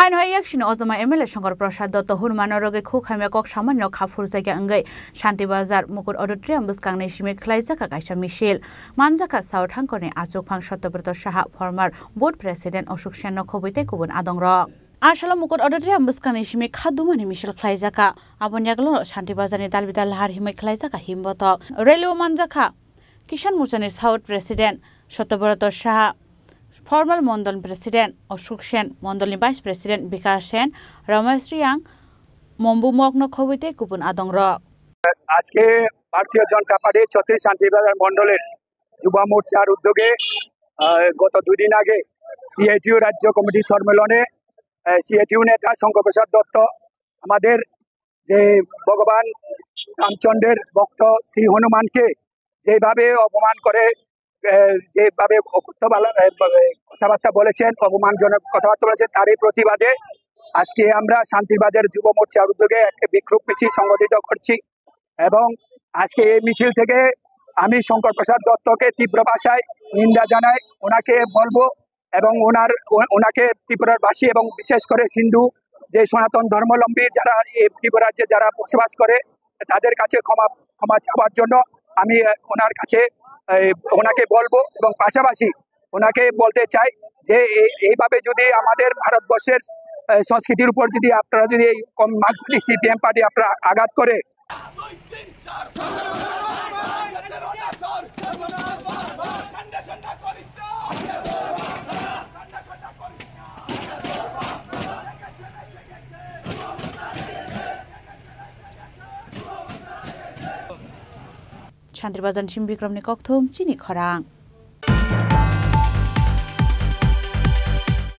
হাইন হয় একশিন অজমা এমএলএ শঙ্কর প্রসাদ দত্ত হুরমানো রগে খুখাইমে কক সামান্য খাফুর জায়গা অঙ্গৈ শান্তিবাজার মুকুট অডিটোরিয়াম বুসকাংनै সিমে খ্লাইজাকা কাইসা মিছিল মানজাকা সাউথ হাংকরনি আচুক ফাং Satyabrata Saha former board president Ashok Sen খবৈতে গুবুন আদংর आसाला मुकुट अडिटोरियाम बुसकानि सिमे खादुमानि मिसल ख्लाइजाका आबनियागलो शान्तिबाजारनि दालबिदाल लाहार हिमै ख्लाइजाका हिमबतक रेलवे मानजाखा किसान मोर्चानि south president Satyabrata Saha former मंडल प्रेसिडेंट अशोक सेन मंडलनि भाइस प्रेसिडेंट विकास सेन रमेश रियां मम्बु मग्न खबैते गुबुन आदंर আজকে ভারতীয় জনতা পার্টি ছত্রিশ শান্তিবাজার মন্ডলের যুব মোর্চার উদ্যোগে গত দুদিন আগে সিআইটিইউ রাজ্য কমিটি সম্মেলনে সিআইটিইউ নেতা শঙ্কর প্রসাদ দত্ত আমাদের যে ভগবান রামচন্দ্রের ভক্ত শ্রী হনুমানকে যেভাবে অপমান করে যেভাবে কথাবার্তা বলেছেন অপমানজনক কথাবার্তা বলেছেন তারই প্রতিবাদে আজকে আমরা শান্তিবাজার যুব মোর্চার উদ্যোগে একটা বিক্ষোভ মিছিল সংগঠিত করছি এবং আজকে এই মিছিল থেকে আমি শঙ্কর প্রসাদ দত্তকে তীব্র ভাষায় নিন্দা জানাই ওনাকে বলবো এবং ওনাকে ত্রিপুরার বাসী এবং বিশেষ করে সিন্ধু যে সনাতন ধর্মাবলম্বী যারা এই ত্রিপুরা রাজ্যে যারা বসবাস করে তাদের কাছে ক্ষমা চাওয়ার জন্য আমি ওনাকে বলবো এবং পাশাপাশি ওনাকে বলতে চাই যে এইভাবে যদি আমাদের ভারতবর্ষের সংস্কৃতির উপর যদি আপনারা যদি মার্ক্সবাদী সিপিএম পার্টি আপনারা আঘাত করে शान्तिबाजार सिम बिक्रमनि कक्थुम चिनी खरां।